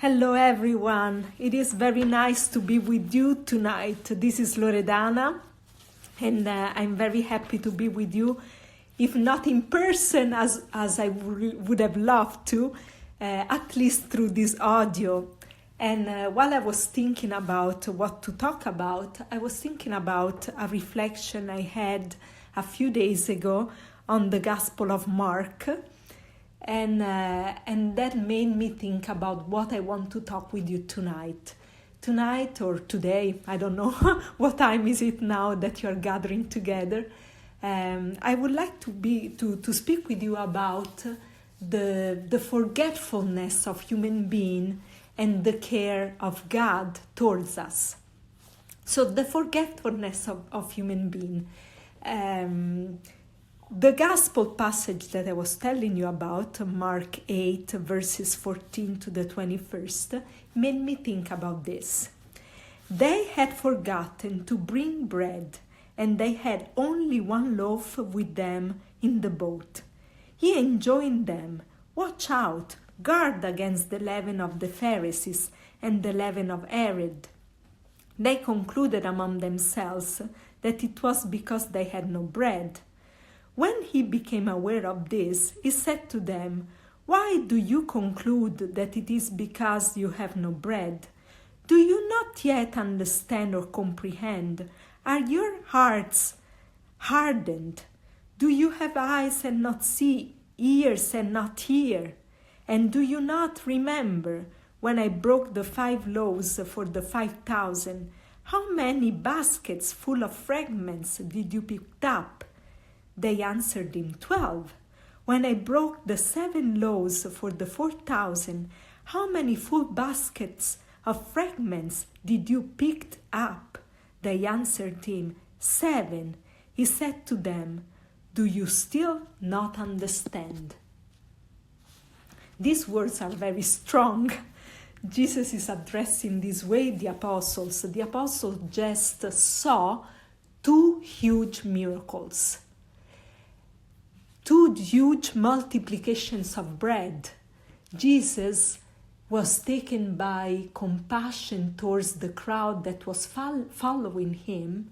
Hello everyone, it is very nice to be with you tonight. This is Loredana and I'm very happy to be with you, if not in person as I would have loved to, at least through this audio. And while I was thinking about what to talk about, I was thinking about a reflection I had a few days ago on the Gospel of Mark. And that made me think about what I want to talk with you tonight. Tonight or today, I don't know what time is it now that you're gathering together. I would like to speak with you about the forgetfulness of human being and the care of God towards us. So the forgetfulness of human being. The gospel passage that I was telling you about, Mark 8, verses 14 to the 21st, made me think about this. They had forgotten to bring bread, and they had only one loaf with them in the boat. He enjoined them, "Watch out, guard against the leaven of the Pharisees and the leaven of Herod." They concluded among themselves that it was because they had no bread. When he became aware of this, he said to them, "Why do you conclude that it is because you have no bread? Do you not yet understand or comprehend? Are your hearts hardened? Do you have eyes and not see, ears and not hear? And do you not remember when I broke the 5 loaves for the 5,000? How many baskets full of fragments did you pick up?" They answered him, 12. "When I broke the 7 loaves for the 4,000, how many full baskets of fragments did you pick up?" They answered him, 7. He said to them, "Do you still not understand?" These words are very strong. Jesus is addressing this way the apostles. The apostles just saw 2 huge miracles. 2 huge multiplications of bread. Jesus was taken by compassion towards the crowd that was following him,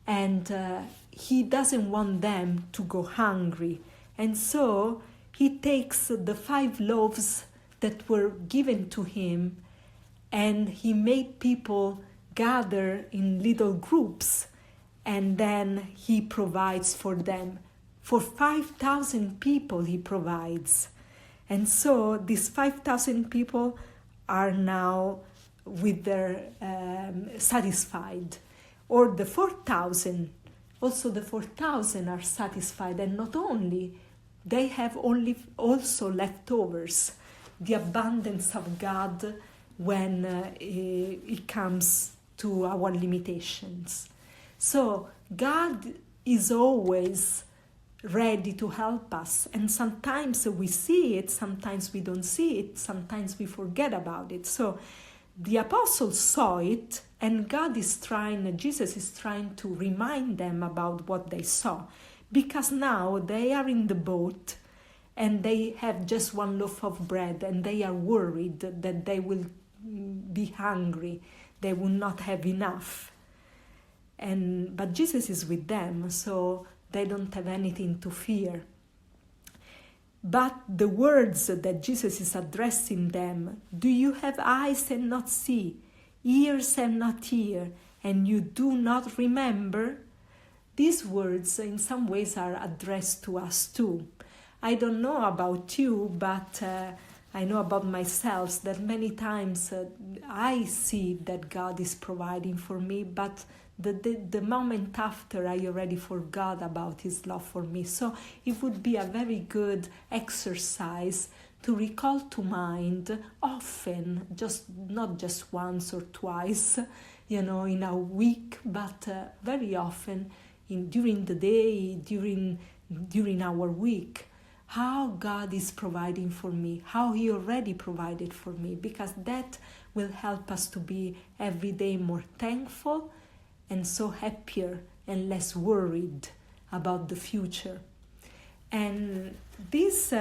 and he doesn't want them to go hungry. And so he takes the 5 loaves that were given to him, and he made people gather in little groups, and then he provides for them. For 5,000 people he provides. And so these 5,000 people are now with their satisfied. Or the 4,000, also the 4,000 are satisfied. And not only, they have also leftovers. The abundance of God when it comes to our limitations. So God is always ready to help us, and sometimes we see it, sometimes we don't see it, sometimes we forget about it. So the apostles saw it, and Jesus is trying to remind them about what they saw, because now they are in the boat and they have just 1 loaf of bread, and they are worried that they will be hungry, they will not have enough. But Jesus is with them, so they don't have anything to fear. But the words that Jesus is addressing them, "Do you have eyes and not see, ears and not hear, and you do not remember?" These words in some ways are addressed to us too. I don't know about you, but I know about myself that many times I see that God is providing for me, but the moment after I already forgot about his love for me. So it would be a very good exercise to recall to mind often, not just once or twice, in a week, but very often during the day, during our week, how God is providing for me, how he already provided for me, because that will help us to be every day more thankful and so happier and less worried about the future. And this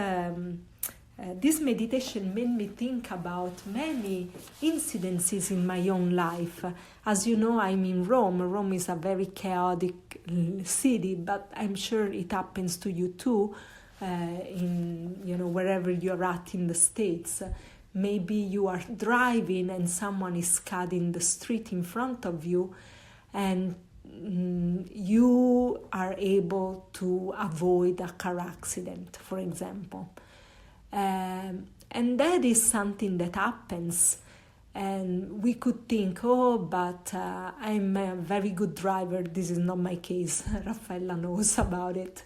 this meditation made me think about many incidences in my own life. As you know, I'm in Rome. Rome is a very chaotic city, but I'm sure it happens to you too, wherever you're at in the States. Maybe you are driving and someone is cutting the street in front of you, and you are able to avoid a car accident, for example. And that is something that happens, and we could think, but I'm a very good driver. This is not my case. Raffaella knows about it.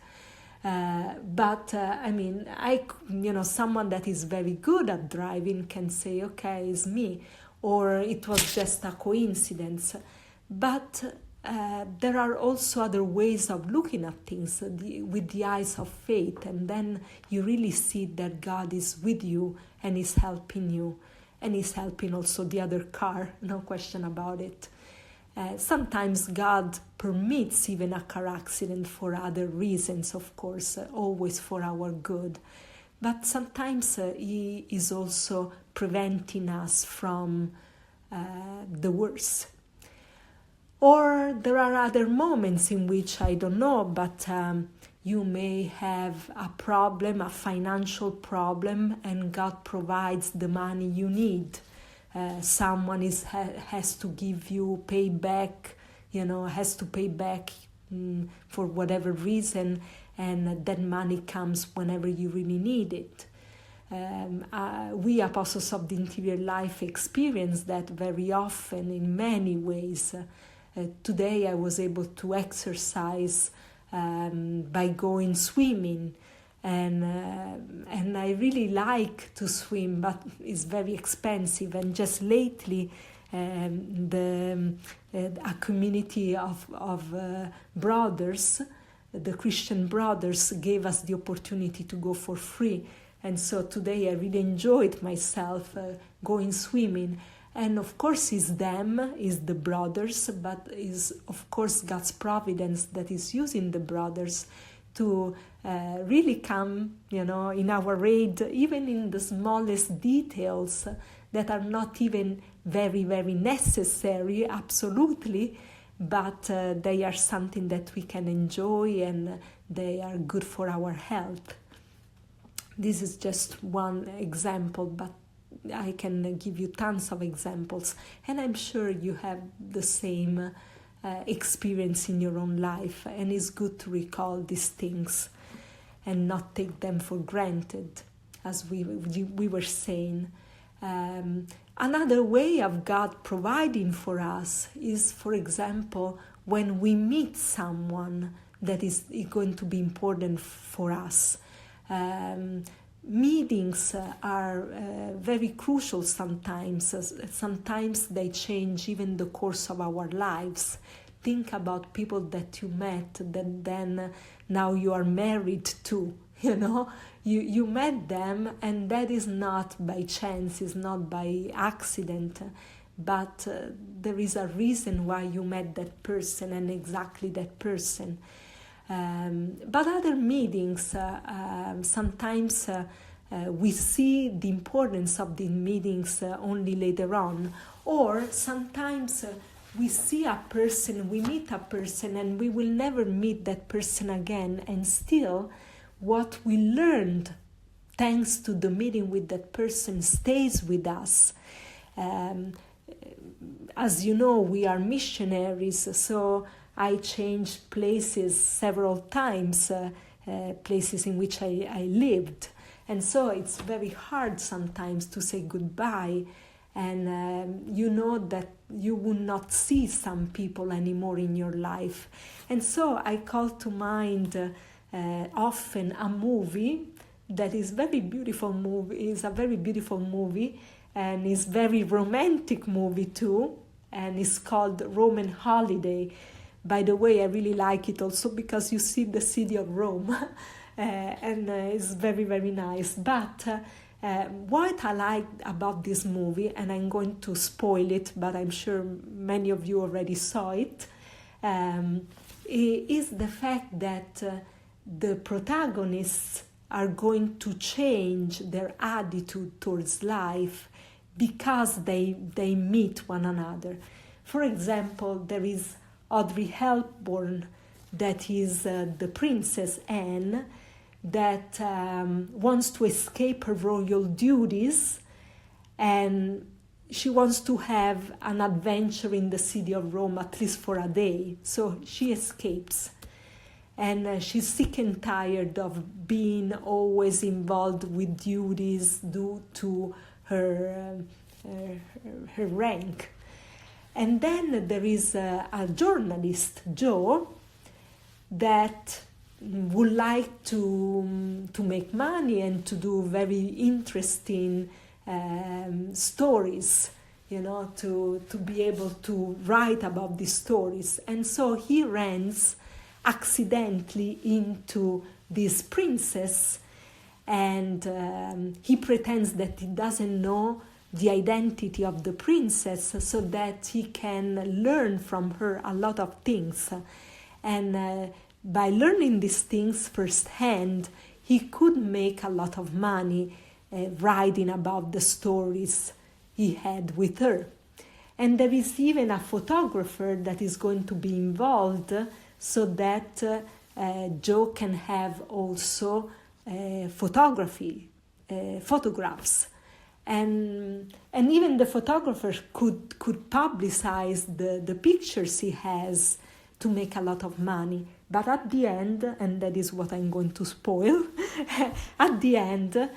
Someone that is very good at driving can say, okay, it's me, or it was just a coincidence. But there are also other ways of looking at things with the eyes of faith, and then you really see that God is with you and is helping you, and is helping also the other car, no question about it. Sometimes God permits even a car accident for other reasons, of course, always for our good. But sometimes He is also preventing us from the worst. Or there are other moments in which, I don't know, but you may have a problem, a financial problem, and God provides the money you need. Someone has to give you payback, has to pay back for whatever reason, and that money comes whenever you really need it. We Apostles of the Interior Life experience that very often in many ways. Today I was able to exercise by going swimming, and I really like to swim, but it's very expensive. And just lately, a community of brothers, the Christian brothers, gave us the opportunity to go for free. And so today I really enjoyed myself going swimming. And of course it's the brothers, but is of course God's providence that is using the brothers to really come, in our aid, even in the smallest details that are not even very, very necessary, absolutely, but they are something that we can enjoy, and they are good for our health. This is just one example, but I can give you tons of examples, and I'm sure you have the same experience in your own life, and it's good to recall these things and not take them for granted, as we were saying. Another way of God providing for us is, for example, when we meet someone that is going to be important for us. Meetings are very crucial sometimes. Sometimes they change even the course of our lives. Think about people that you met, that then now you are married to, You met them, and that is not by chance, it's not by accident, but there is a reason why you met that person and exactly that person. But other meetings, sometimes we see the importance of the meetings only later on, or sometimes we see a person, we meet a person, and we will never meet that person again, and still what we learned thanks to the meeting with that person stays with us. As you know, we are missionaries, so I changed places several times, places in which I lived. And so it's very hard sometimes to say goodbye, and you know that you will not see some people anymore in your life. And so I call to mind often a movie that is very beautiful movie, is a very beautiful movie, and is very romantic movie too, and it's called Roman Holiday. By the way, I really like it also because you see the city of Rome, and it's very, very nice. But what I like about this movie, and I'm going to spoil it, but I'm sure many of you already saw it, is the fact that the protagonists are going to change their attitude towards life because they meet one another. For example, there is Audrey Hepburn, that is the Princess Anne, that wants to escape her royal duties, and she wants to have an adventure in the city of Rome, at least for a day. So she escapes. And she's sick and tired of being always involved with duties due to her rank. And then there is a journalist, Joe, that would like to make money and to do very interesting stories, to be able to write about these stories. And so he runs accidentally into this princess, and he pretends that he doesn't know the identity of the princess so that he can learn from her a lot of things. And by learning these things firsthand, he could make a lot of money writing about the stories he had with her. And there is even a photographer that is going to be involved so that Joe can have also photographs. And even the photographer could publicize the pictures he has to make a lot of money. But at the end, and that is what I'm going to spoil, at the end,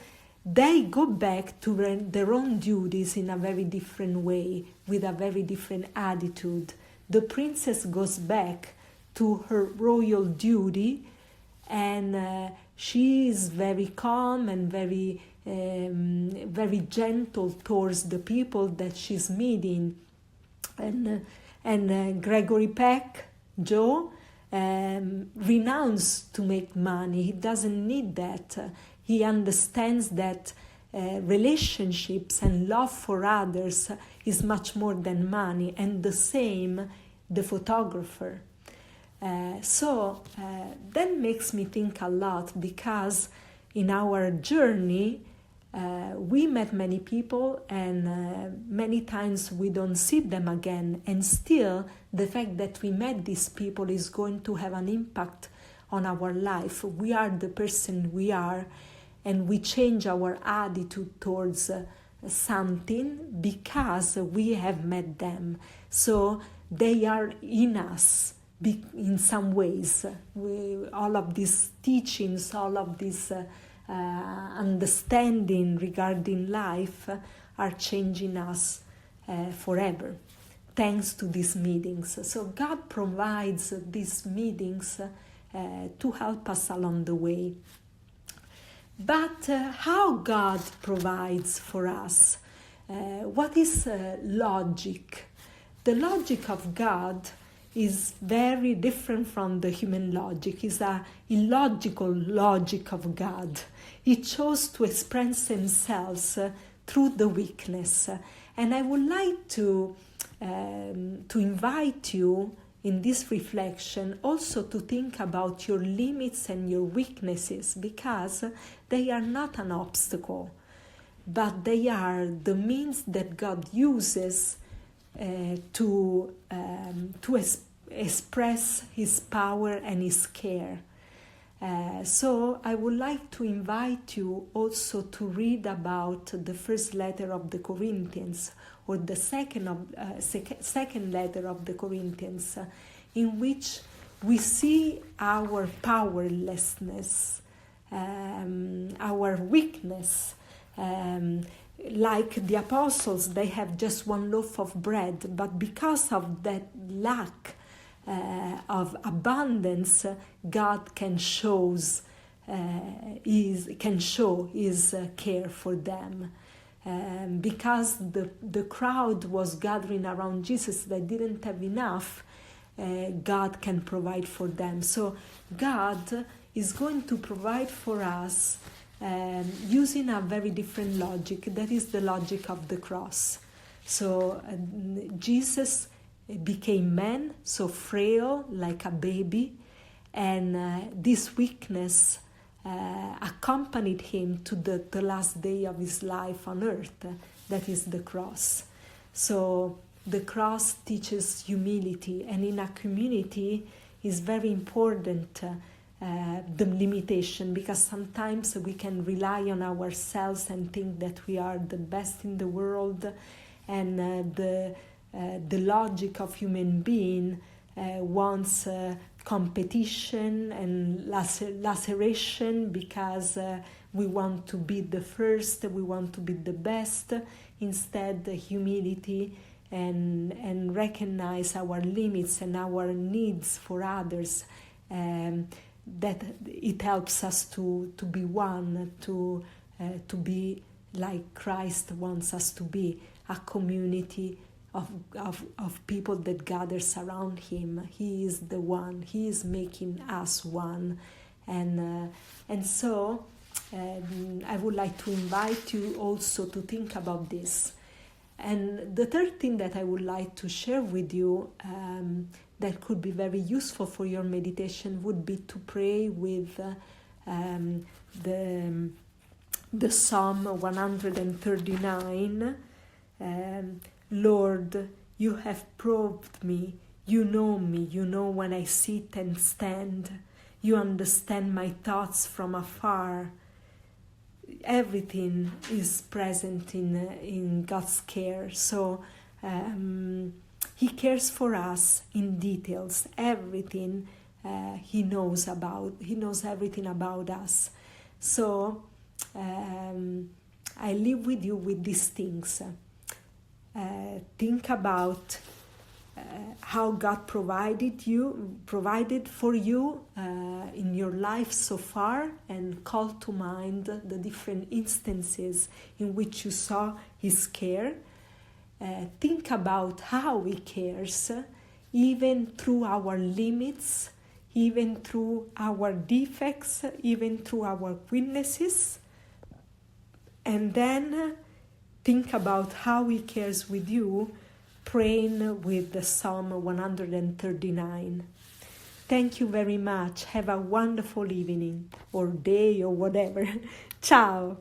they go back to their own duties in a very different way, with a very different attitude. The princess goes back to her royal duty, and she is very calm and very gentle towards the people that she's meeting. And Gregory Peck, Joe, renounced to make money. He doesn't need that. He understands that relationships and love for others is much more than money, and the same the photographer. So that makes me think a lot, because in our journey we met many people, and many times we don't see them again, and still the fact that we met these people is going to have an impact on our life. We are the person we are, and we change our attitude towards something because we have met them. So they are in us in some ways. All of these teachings, all of this understanding regarding life are changing us forever, thanks to these meetings. So God provides these meetings to help us along the way. But how God provides for us? What is logic? The logic of God is very different from the human logic. It's an illogical logic of God. He chose to express himself through the weakness. And I would like to invite you in this reflection also to think about your limits and your weaknesses, because they are not an obstacle, but they are the means that God uses to express his power and his care. So I would like to invite you also to read about the first letter of the Corinthians, or the second letter of the Corinthians, in which we see our powerlessness, our weakness. Like the apostles, they have just one loaf of bread, but because of that lack of abundance, God can show his care for them. Because the crowd was gathering around Jesus, they didn't have enough, God can provide for them. So God is going to provide for us using a very different logic. That is the logic of the cross. So Jesus became man, so frail like a baby, and this weakness accompanied him to the last day of his life on earth, that is the cross. So the cross teaches humility, and in a community is very important the limitation, because sometimes we can rely on ourselves and think that we are the best in the world, and the logic of human being wants competition and laceration, because we want to be the first, we want to be the best. Instead, humility and recognize our limits and our needs for others, that it helps us to be one, to be like Christ wants us to be, a community of people that gathers around him. He is the one. He is making us one, and so I would like to invite you also to think about this. And the third thing that I would like to share with you, that could be very useful for your meditation, would be to pray with the Psalm 139. Lord, you have probed me, you know when I sit and stand, you understand my thoughts from afar. Everything is present in God's care. So He cares for us in details. Everything He knows everything about us. So I live with you with these things. Think about how God provided for you in your life so far, and call to mind the different instances in which you saw His care. Think about how He cares, even through our limits, even through our defects, even through our weaknesses. And then think about how He cares with you, praying with the Psalm 139. Thank you very much. Have a wonderful evening or day or whatever. Ciao.